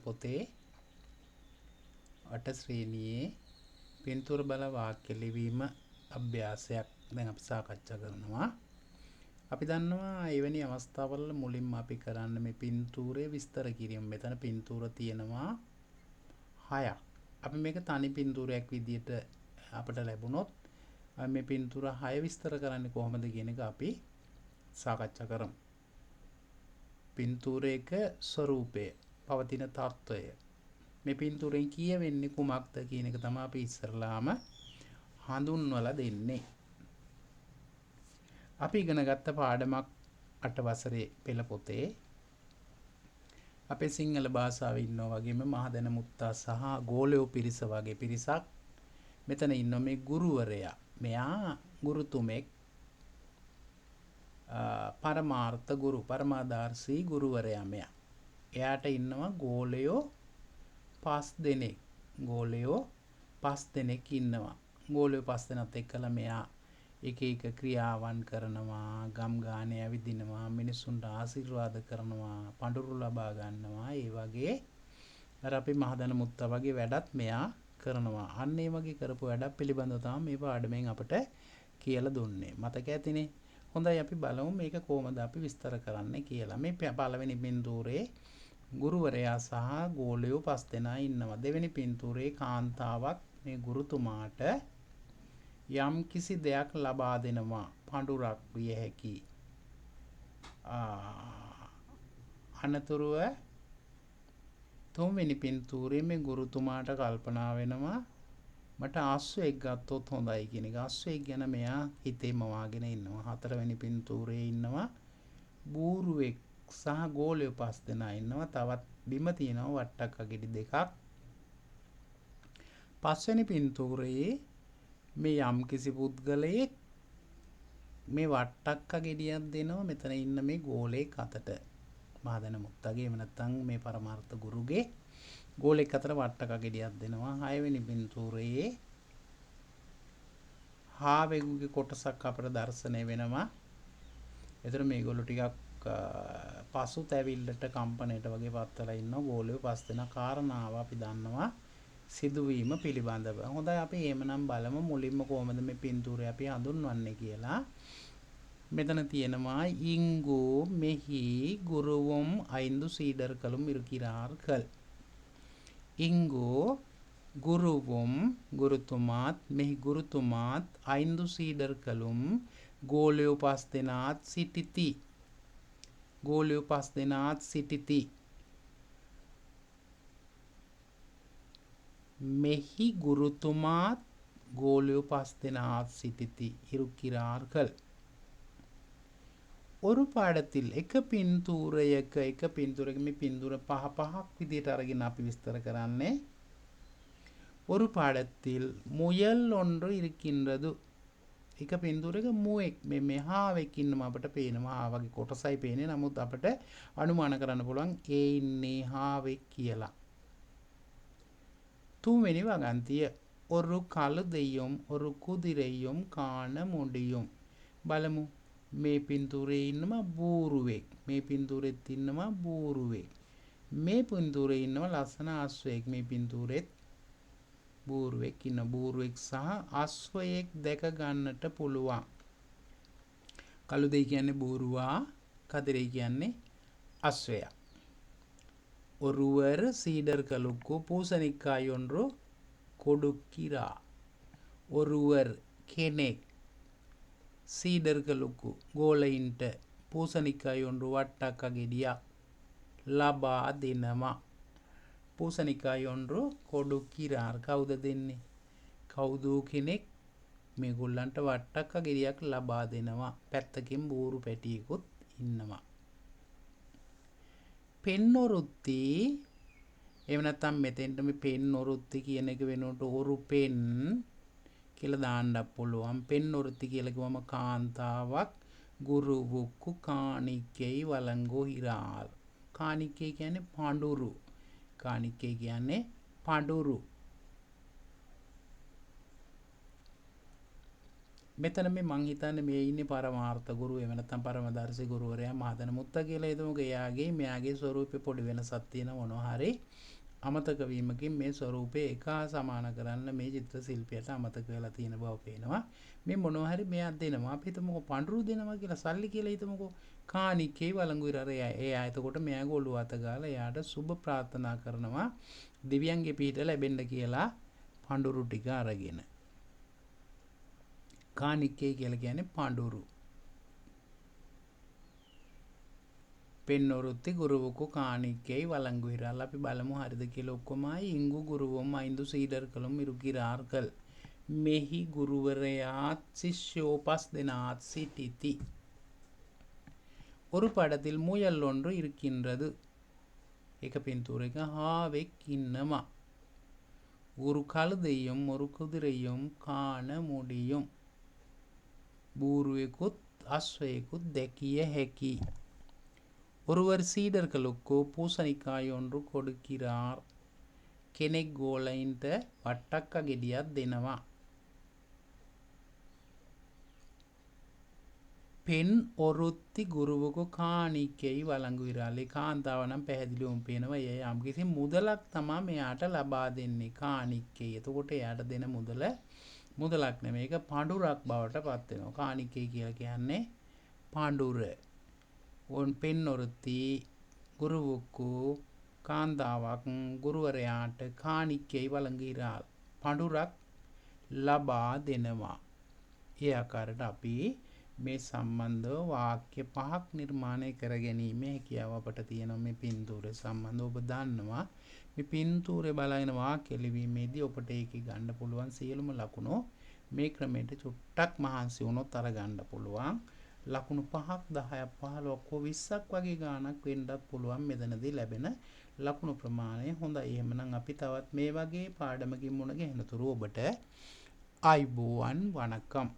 පොතේ අට ශ්‍රේණියේ පින්තූර බල වාක්‍ය ලිවීම අභ්‍යාසයක් දැන් අපි සාකච්ඡා කරනවා. අපි දන්නවා එවැනි අවස්ථාවල මුලින්ම අපි කරන්න මේ පින්තූරේ විස්තර කිරීම. මෙතන පින්තූර තියෙනවා 6ක්. අපි මේක තනි පින්තූරයක් විදියට අපිට ලැබුණොත් මේ පින්තූර 6 විස්තර කරන්නේ කොහොමද කියන එක අපි සාකච්ඡා කරමු. පින්තූරයක ස්වરૂපය, පවතින තත්ත්වය, මේ පින්තූරෙන් කියවෙන්නේ කුමක්ද කියන එක තමයි අපි ඉස්සරලාම හඳුන්වලා දෙන්නේ. අපි ඉගෙන ගත්ත පාඩමක් 8 වසරේ පෙළ පොතේ අපේ සිංහල භාෂාවේ ඉන්නවා වගේම මහදැන මුත්තා සහ ගෝලයෝ පිරිස වගේ පිරිසක් මෙතන ඉන්නවා. මේ ගුරුවරයා, මෙයා ගුරුතුමෙක්, පරමාර්ථ ගුරු, පරමාදර්ශී ගුරුවරයා මෙයා. එයාට ඉන්නවා ගෝලයෝ 5 දෙනෙක්. ගෝලයෝ 5 දෙනෙක් ඉන්නවා. ගෝලයෝ 5 දෙනාත් එක්කලා මෙයා එක එක ක්‍රියාවන් කරනවා, ගම් ගානේ ඇවිදිනවා, මිනිසුන්ට ආශිර්වාද කරනවා, පඳුරු ලබා ගන්නවා. ඒ වගේ අර අපි මහදන මුත්තා වගේ වැඩත් මෙයා කරනවා. අන්න ඒ වගේ කරපු වැඩක් පිළිබඳව තමයි මේ පාඩමෙන් අපිට කියලා දුන්නේ. මතක ඇතිනේ. හොඳයි, අපි බලමු මේක කොහොමද අපි විස්තර කරන්නේ කියලා. මේ පළවෙනි පින්තූරේ ගුරුවරයා සහ ගෝලයෝ 5 දෙනා ඉන්නවා. දෙවෙනි පින්තූරේ කාන්තාවක් මේ ගුරුතුමාට යම් කිසි දෙයක් ලබා දෙනවා. පඳුරක් විය හැකි. අනතුරුව තුන්වෙනි පින්තූරේ මේ ගුරුතුමාට කල්පනා වෙනවා මට ආස්සෙක් ගත්තොත් හොඳයි කියන එක. ආස්සෙක් ගැන මෙයා හිතේ මවාගෙන ඉන්නවා. හතරවෙනි පින්තූරේ ඉන්නවා බූරුවෙක් සහ ගෝලයෝ 5 දෙනා ඉන්නවා. තවත් බිම තියෙනවා වට්ටක් අගෙඩි දෙකක්. පස්වෙනි පින්තූරේ මේ යම් කිසි පුද්ගලයෙක් මේ වට්ටක්ක ගෙඩියක් දෙනවා මෙතන ඉන්න මේ ගෝලෙක් අතට. මහදැන මුත්තගේ එහෙම නැත්නම් මේ පරමාර්ථ ගුරුගේ ගෝලෙක් අතට වට්ටක්ක ගෙඩියක් දෙනවා. 6 වෙනි පින්තූරයේ හාවෙකුගේ කොටසක් අපට දැర్శණය වෙනවා. ඒතර මේගොල්ලෝ ටිකක් පසුතැවිල්ලට කම්පණයට වගේ පත්වලා ඉන්නවා. ගෝලයෝ 5 දෙනා කාරණාව අපි දන්නවා සිදුවීම පිළිබඳව. හොඳයි, අපි එහෙමනම් බලමු මුලින්ම කොහොමද මේ පින්තූරය අපි හඳුන්වන්නේ කියලා. මෙතන තියෙනවා ඉංගු මෙහි ගුරුවම් 5 சீடர்களும் இருக்கிறார்கள். ඉංගු ගුරුවම් ගුරුතුමාත් මෙහි ගුරුතුමාත් 5 சீடர்களும் ගෝලයෝ 5 දෙනාත් සිටිති. ගෝලයෝ 5 දෙනාත් සිටිති. මෙහි ගුරුතුමාත් ගෝලයෝ 5 දෙනාත් සිටිති. இருக்கிறார்கள். ஒரு பாடத்தில் එක පින්තූරයක මේ පින්තූර 5ක් විදිහට අරගෙන අපි විස්තර කරන්නේ. ஒரு பாடத்தில் முயல் ஒன்று இருக்கின்றது. එක පින්තූරයක මුවෙක් මේ මෙහාවෙක් ඉන්නවා අපිට පේනවා. ආ වගේ කොටසයි පේන්නේ. නමුත් අපිට අනුමාන කරන්න පුළුවන් ඒ ඉන්නේ හාවෙක් කියලා. තුන්වෙනි වගන්තිය ஒரு கழுதையும் ஒரு குதிரையும் காண முடியும். බලමු. මේ පින්තූරේ ඉන්නවා බූරුවෙක්. මේ පින්තූරෙත් ඉන්නවා බූරුවෙක්. මේ පින්තූරේ ඉන්නවා ලස්සන අශ්වයෙක්. මේ පින්තූරෙත් බූරුවෙක් ඉන්නවා. බූරුවෙක් සහ අශ්වයෙක් දැක ගන්නට පුළුවන්. කළුදෙයි කියන්නේ බූරුවා, කදිරෙයි කියන්නේ අශ්වයා. ஒருவர் சீடர்களுக்கு பூசணிக்காய் ஒன்று கொடுக்கிறார். ஒருவர் කෙනෙක් සීඩර්ගලුකු ගෝලයින්ට பூசணிக்காய் ஒன்று වට්ටක්ක ගෙඩියක් ලබා දෙනවා. பூசணிக்காய் ஒன்று கொடுக்கிறார். කවුද දෙන්නේ? කවුද කෙනෙක් මේගොල්ලන්ට වට්ටක්ක ගෙඩියක් ලබා දෙනවා. පැත්තකින් බූරු පැටියෙකුත් ඉන්නවා. පෙන්නොරුත්ති එහෙම නැත්නම් මෙතෙන්ට මේ පෙන්නොරුත්ති කියන එක වෙනුවට ඔරු පෙන් කියලා දාන්නත් පුළුවන්. පෙන්නොරුත්ති කියලා කිව්වම කාන්තාවක් ගුරුවුක්කු කාණිකෙයි වළංගුහිරාල්. කාණිකේ කියන්නේ පඳුරු. කාණිකේ කියන්නේ පඳුරු. මෙතන මේ මං හිතන්නේ මේ ඉන්නේ පරමාර්ථ ගුරු එහෙම නැත්නම් පරමදර්ශී ගුරුවරයා මහදන මුත්තා කියලා. එතකොට එයාගේ මෙයාගේ ස්වරූපේ පොඩි වෙනසක් තියෙන මොනවා හරි අමතක වීමකින් මේ ස්වරූපය එක හා සමාන කරන්න මේ චිත්‍ර ශිල්පියට අමතක වෙලා තියෙන බව පේනවා. මේ මොනවා හරි මෙයක් දෙනවා. අපි හිතමුකෝ පඳුරු දෙනවා කියලා සල්ලි කියලා හිතමුකෝ. කානිකේ වළංගු ඉරර එයා එතකොට මෙයාගේ ඔළුව අත ගාලා එයාට සුබ ප්‍රාර්ථනා කරනවා දෙවියන්ගේ පිහිට ලැබෙන්න කියලා පඳුරු ටික අරගෙන. කානිකේ කියලා කියන්නේ පඳුරු. பெண்ணொருத்தி குருவுக்கு காணிக்கை வழங்குகிறாள். අපි බලමු හරිද කියලා. ඔක්කොමයි ඉංගු ගුරුවොම් 5 සීඩர்களும் இருக்கிறார்கள். මෙහි ගුරුවරයාත් ශිෂ්‍යෝපස් දෙනාත් සිටිති. ஒரு படத்தில் முயல் ஒன்று இருக்கின்றது. එක පින්තූරයක හාවෙක් ඉන්නවා. ஒரு கழுதையும் ஒரு குதிரையும் காண முடியும். බූරුවෙකුත් අශ්වයෙකුත් දැකිය හැකි. ஒருவர் சீடர்களுக்கு பூசணிக்காய் ஒன்று கொடுக்கிறார். කෙනෙක් ගෝලයින්ට වට්ටක්ක ගෙඩියක් දෙනවා. පෙන් ඔරුත්ති ගුරුවක කානිකෙයි වළංගුවිරාලේ. කාන්තාව නම් පැහැදිලිවම පේනවා එය යම්කිසි මුදලක් තමයි මෙයාට ලබා දෙන්නේ. කානිකෙයි. එතකොට එයාට දෙන මුදලක් නෙමෙයි. ඒක පඳුරක් බවට පත් වෙනවා. කානිකෙයි කියලා කියන්නේ පඳුර. பெண்ணொருத்தி குருவுக்கு කාන්තාවක් ගුරුවරයාට කානිකෙයි වළංගුகிறாள். පඳුරක් ලබා දෙනවා. ඒ ආකාරයට අපි මේ සම්බන්ධව වාක්‍ය 5ක් නිර්මාණය කර ගැනීම හැකියාව අපට තියෙනවා මේ පින්තූරය සම්බන්ධව. ඔබ දන්නවා මේ පින්තූරය බලන වාක්‍ය ලිවීමේදී ඔබට ඒකේ ගන්න පුළුවන් සියලුම ලකුණු මේ ක්‍රමයට චුට්ටක් මහන්සි වුණොත් අර ගන්න පුළුවන්. ලකුණු 5ක් 10ක් 15ක් 20ක් වගේ ගාණක් වෙන්නත් පුළුවන් මෙතනදී ලැබෙන ලකුණු ප්‍රමාණය. හොඳයි. එහෙමනම් අපි තවත් මේ වගේ පාඩමකින් මුණ ගැහෙනතුරු ඔබට ආයුබෝවන් වණකම්.